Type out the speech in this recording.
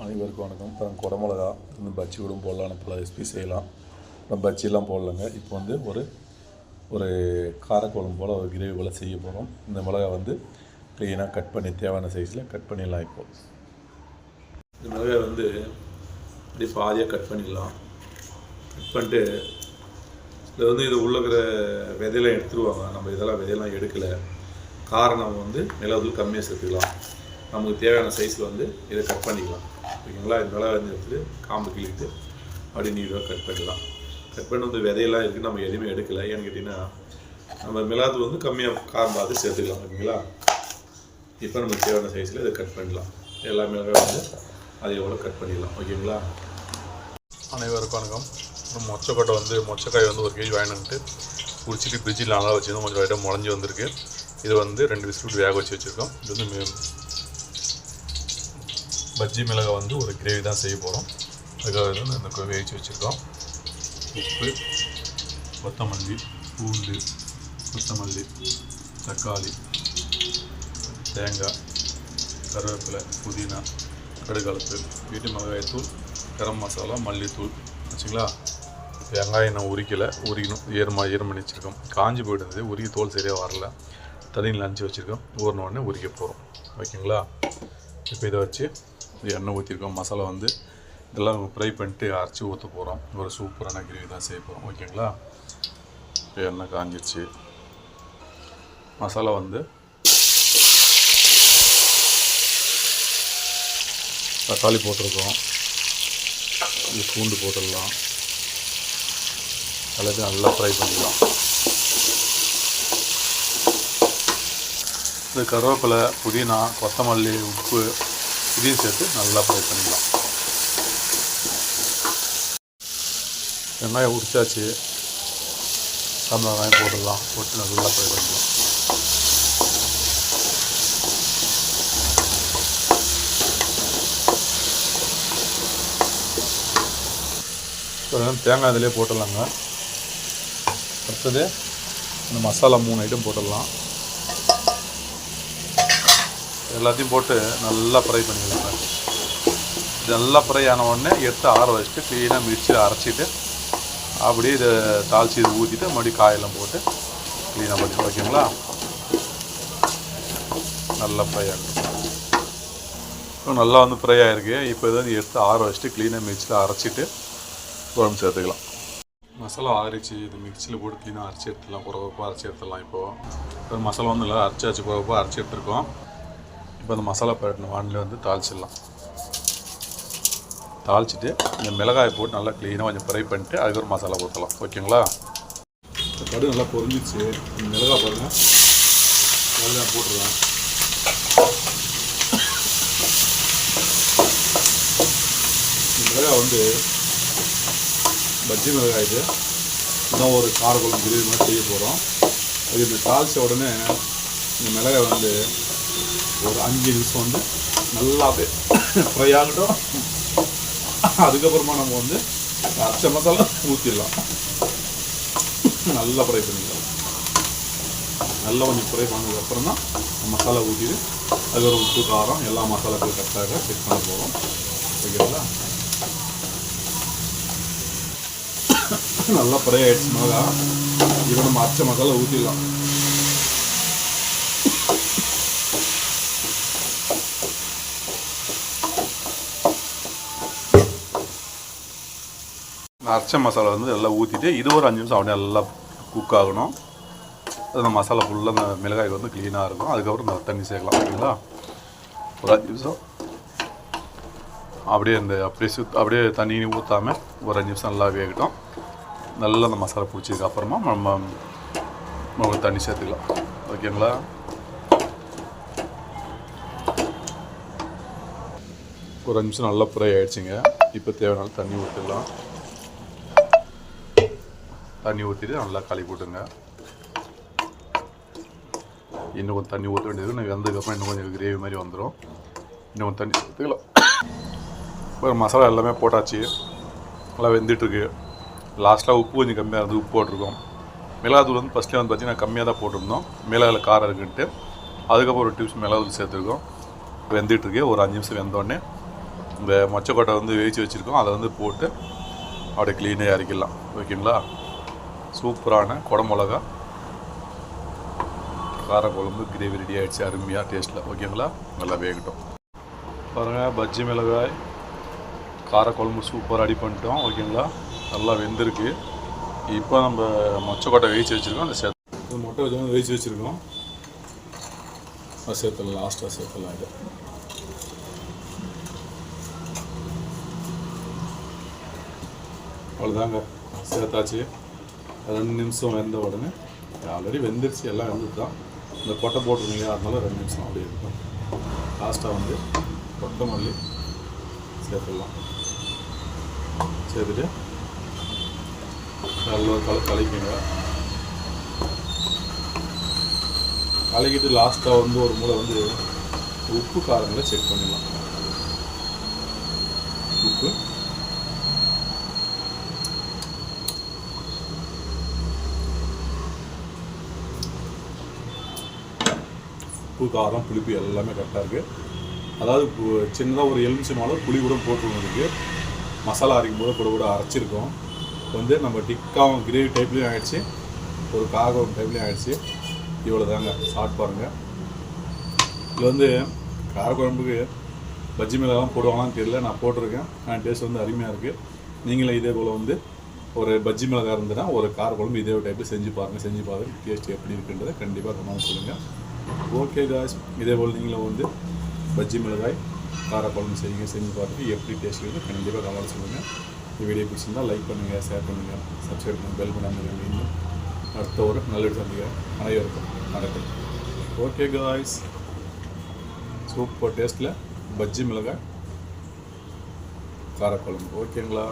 அனைவருக்கும் வணக்கம். இப்போ குடமிளகா இந்த பஜ்ஜி கூட போடலாம், பல ரெசிபி செய்யலாம். நம்ம பஜ்ஜிலாம் போடலைங்க. இப்போ வந்து ஒரு காரக்குழம்பு போல் ஒரு கிரேவி போல் செய்ய போகிறோம். இந்த மிளகா வந்து க்ளீனாக கட் பண்ணி தேவையான சைஸில் கட் பண்ணிடலாம். இப்போது இந்த மிளகாய் வந்து இப்படி பாதியாக கட் பண்ணிடலாம். கட் பண்ணிட்டு இதில் வந்து இது உள்ள இருக்கிற விதையெல்லாம் எடுத்துருவாங்க. நம்ம இதெல்லாம் விதையெல்லாம் எடுக்கலை. காரணம் வந்து மிளகாத்தூள் கம்மியாக சேர்த்துக்கலாம். நமக்கு தேவையான சைஸில் வந்து இதை கட் பண்ணிக்கலாம். ஓகேங்களா? இந்த மிளகாய் வந்து எடுத்துகிட்டு காம்பு கிள்ளிட்டு அப்படி நீட்டாக கட் பண்ணிடலாம். கட் பண்ணி வந்து விதையெல்லாம் இருக்குது, நம்ம எதுவுமே எடுக்கலை. ஏன்னு கேட்டிங்கன்னா நம்ம மிளகாத்தூள் வந்து கம்மியாக காரம் பார்த்து சேர்த்துக்கலாம். ஓகேங்களா? இப்போ நமக்கு தேவையான சைஸில் இதை கட் பண்ணிடலாம். எல்லா மிளகாய் வந்து அதை எவ்வளோ கட் பண்ணிடலாம். ஓகேங்களா? அனைவருக்கும் வணக்கம். மொச்சக்காய் வந்து 1 கேஜி வாங்கிட்டு குடிச்சிட்டு ஃப்ரிட்ஜில் நல்லா வச்சுருந்தோம். கொஞ்சம் லைட்டாக முளைஞ்சி வந்திருக்கு. இது வந்து 2 விசில் வேக வச்சு வச்சுருக்கோம். இது வந்து பஜ்ஜி மிளகாய் வந்து ஒரு கிரேவி தான் செய்ய போகிறோம். அதுக்காக வந்து இந்த வேவிச்சு வச்சுருக்கோம். உப்பு, கொத்தமல்லி, பூண்டு, கொத்தமல்லி, தக்காளி, தேங்காய், கருவேப்பிலை, புதினா, கடுகலப்பு, வீட்டு மிளகாய்த்தூள், கரம் மசாலா, மல்லித்தூள் வச்சுங்களா. வெங்காயம் நான் உரிக்கணும். ஈரம் வச்சுருக்கோம். காஞ்சி போயிடுது. உருகி தோல் சரியாக வரல. தண்ணியில் அரைச்சி வச்சுருக்கோம். ஊறினோடனே உரிக்க போகிறோம். ஓகேங்களா? இப்போ இதை வச்சு எண்ணெய் ஊற்றிருக்கோம். மசாலா வந்து இதெல்லாம் ஃப்ரை பண்ணிட்டு அரைச்சி ஊற்ற போகிறோம். ஒரு சூப்பரான கிரேவி தான் செய்ய போகிறோம். ஓகேங்களா? இப்போ எண்ணெய் காஞ்சிடுச்சு. மசாலா வந்து தக்காளி போட்டிருக்கோம். இது பூண்டு போட்டுடலாம். எல்லாத்தையும் நல்லா ஃப்ரை பண்ணிடலாம். இது கருவேப்பிலை, புதினா, கொத்தமல்லி, உப்பு இதையும் சேர்த்து நல்லா ஃப்ரை பண்ணிடலாம். வெங்காயம் உரிச்சாச்சு. சாம்பார் வெங்காயம் போட்டுடலாம். போட்டு நல்லா ஃப்ரை பண்ணிடலாம். தேங்காய் இதிலே போட்டுடலாங்க. அடுத்தது இந்த மசாலா 3 ஐட்டம் போட்டுடலாம். எல்லாத்தையும் போட்டு நல்லா ஃப்ரை பண்ணிடலாம். இது நல்லா ஃப்ரை ஆன உடனே எடுத்து ஆற வச்சுட்டு க்ளீனாக மிக்சியில் அரைச்சிட்டு அப்படியே இதை தாளித்து இது ஊற்றிட்டு மறுபடியும் காயெல்லாம் போட்டு க்ளீனாக பண்ணிடலாம். ஓகேங்களா? நல்லா ஃப்ரை ஆகிடும். இப்போ நல்லா வந்து ஃப்ரை ஆகிருக்கு. இப்போ இதை வந்து எடுத்து ஆற வச்சுட்டு க்ளீனாக மிக்சியில் அரைச்சிட்டு குழம்பு சேர்த்துக்கலாம். மசாலா ஆறிச்சு. இது மிக்சியில் போட்டு க்ளீனாக அரைச்சி எடுத்துடலாம். குறவப்பாக அரைச்சி எடுத்துடலாம். இப்போ மசாலா வந்து நல்லா அரைச்சாச்சு. குறவப்பாக அரைச்சி எடுத்துருக்கோம். இப்போ அந்த மசாலா பரட்டின வானிலை வந்து தாளிச்சிடலாம். தாளிச்சிட்டு இந்த மிளகாயை போட்டு நல்லா க்ளீனாக கொஞ்சம் ஃப்ரை பண்ணிட்டு அதுக்கப்புறம் மசாலா ஊற்றலாம். ஓகேங்களா? இந்த கடுகு நல்லா பொரிஞ்சிச்சு. இந்த மிளகாய் பாருங்கள், மிளகாய் போட்டுடலாம். இந்த மிளகாய் வந்து பஜ்ஜி மிளகாய். இது இன்னும் ஒரு காரக்குழம்பு கிரேவி மாதிரி செய்ய போகிறோம். அது இந்த தாளித்த உடனே இந்த மிளகாய் வந்து ஒரு 5 நிமிஷம் வந்து நல்லா ஃப்ரை ஆகட்டும். அதுக்கப்புறமா நம்ம வந்து அரைச்ச மசாலா ஊற்றிடலாம். நல்லா ஃப்ரை பண்ணிடலாம். நல்லா கொஞ்சம் ஃப்ரை பண்ணதுக்கப்புறம் தான் மசாலா ஊற்றிட்டு அது ஒரு உப்பு, காரம் எல்லா மசாலாக்களும் கரெக்டாக செக் பண்ண போகிறோம். ஓகேங்களா? நல்லா ஃப்ரை ஆகிடுச்சு மிளகா. இப்போ நம்ம அரைச்ச மசாலா ஊற்றிடலாம். அரைச்ச மசாலா வந்து எல்லாம் ஊற்றிட்டு இது ஒரு 5 நிமிஷம் அப்படியே நல்லா குக் ஆகணும். அந்த மசாலா ஃபுல்லாக அந்த மிளகாய்க்கு வந்து க்ளீனாக இருக்கும். அதுக்கப்புறம் இந்த தண்ணி சேர்க்கலாம். ஓகேங்களா? ஒரு 5 நிமிஷம் அப்படியே தண்ணி ஊற்றாமல் ஒரு 5 நிமிஷம் நல்லா வேகட்டும். நல்லா அந்த மசாலா பிடிச்சதுக்கு அப்புறமா நம்ம தண்ணி சேர்த்துக்கலாம். ஓகேங்களா? ஒரு 5 நிமிஷம் நல்லா ஃப்ரை ஆகிடுச்சிங்க. இப்போ தேவையான தண்ணி ஊற்றிடலாம். தண்ணி ஊற்றிட்டு நல்லா களி போட்டுங்க. இன்னும் கொஞ்சம் தண்ணி ஊற்ற வேண்டியது. நான் வெந்ததுக்கப்புறம் இன்னும் கொஞ்சம் கிரேவி மாதிரி வந்துடும். இன்னும் கொஞ்சம் தண்ணி ஊற்றிக்கலாம். இப்போ மசாலா எல்லாமே போட்டாச்சு. நல்லா வெந்துட்டுருக்கு. லாஸ்ட்டாக உப்பு கொஞ்சம் கம்மியாக இருந்து உப்பு போட்டிருக்கோம். மிளகாத்தூள் வந்து ஃபஸ்ட்லேயே வந்து பார்த்திங்கன்னா கம்மியாக தான் போட்டிருந்தோம். மிளகாயில் காரம் இருக்குன்ட்டு அதுக்கப்புறம் ஒரு டிப்ஸ் மிளகாத்தூள் சேர்த்துருக்கோம். வெந்துட்டுருக்கு. ஒரு 5 நிமிஷம் வெந்தோடனே இந்த மொச்சக்கொட்டை வந்து வேவிச்சு வச்சுருக்கோம், அதை வந்து போட்டு அப்படியே க்ளீனாக இறக்கிடலாம். ஓகேங்களா? சூப்பரான குடமிளகா காரக்குழம்பு கிரேவி ரெடி ஆகிடுச்சு, அருமையாக டேஸ்ட்டில். ஓகேங்களா? நல்லா வேகட்டும். பாருங்கள், பஜ்ஜி மிளகாய் காரக்குழம்பு சூப்பராக ரெடி பண்ணிட்டோம். ஓகேங்களா? நல்லா வெந்திருக்கு. இப்போ நம்ம மொச்சக்கொட்டை வேவிச்சு வச்சுருக்கோம், அந்த சேர்த்து மொட்டை வச்சு வேவிச்சு வச்சுருக்கோம், அது சேர்த்துலாம். லாஸ்ட்டாக சேர்த்துலாம். இது அவ்வளோதாங்க, சேர்த்தாச்சு. 2 நிமிஷம் வெந்த உடனே ஆல்ரெடி வெந்துருச்சு, எல்லாம் வெந்தது தான். இந்த கொட்டை போட்டுருந்தீங்க, அதனால 2 நிமிஷம் அப்படியே இருக்கும். லாஸ்ட்டாக வந்து கொத்தமல்லி சேர்த்துடலாம். சேர்த்துட்டு நல்லா கலக்கிங்க. கலக்கிட்டு லாஸ்ட்டாக வந்து ஒரு முறை வந்து உப்பு காரங்களை செக் பண்ணிடலாம். உப்பு உப்பு காரம் புளிப்பு எல்லாமே கரெக்டாக இருக்குது. அதாவது சின்னதாக ஒரு எலுமிச்சை அளவு புளி கூட போட்டுருக்கு. மசாலா அரைக்கும் போது கூட அரைச்சிருக்கோம். வந்து நம்ம டிக்காவும் கிரேவி டைப்லேயும் ஆகிடுச்சு, ஒரு காரம் டைப்லேயும் ஆகிடுச்சு. இவ்வளோ தாங்க, சாப்பிட்டு பாருங்கள். இதில் வந்து காரக்குழம்புக்கு பஜ்ஜி மிளகாலாம் போடுவாங்களான்னு தெரியல, நான் போட்டிருக்கேன். டேஸ்ட் வந்து அருமையாக இருக்குது. நீங்களே இதே போல் வந்து ஒரு பஜ்ஜி மிளகா இருந்ததுன்னா ஒரு காரக்குழம்பு இதே டைப்பு செஞ்சு பாருங்கள். டேஸ்ட் எப்படி இருக்குன்றதை கண்டிப்பாக கமெண்ட் சொல்லுங்கள். ஓகே காய்ஸ், இதே போல் நீங்களும் வந்து பஜ்ஜி மிளகாய் காரக்குழம்பு செஞ்சு பார்த்துட்டு எப்படி டேஸ்ட் இருக்குது கண்டிப்பாக கமெண்ட் சொல்லுங்கள். இந்த வீடியோ பிடிச்சிருந்தால் லைக் பண்ணுங்கள், ஷேர் பண்ணுங்கள், சப்ஸ்கிரைப் பண்ணுங்கள், பெல் பண்ணாமல் மீண்டும் அடுத்த ஒரு நல்ல சந்திக்கிறேன். அனைவருக்கும் வணக்கம். ஓகே காய்ஸ், சூப்பர் டேஸ்ட்டில் பஜ்ஜி மிளகாய் காரக்குழம்பு. ஓகேங்களா?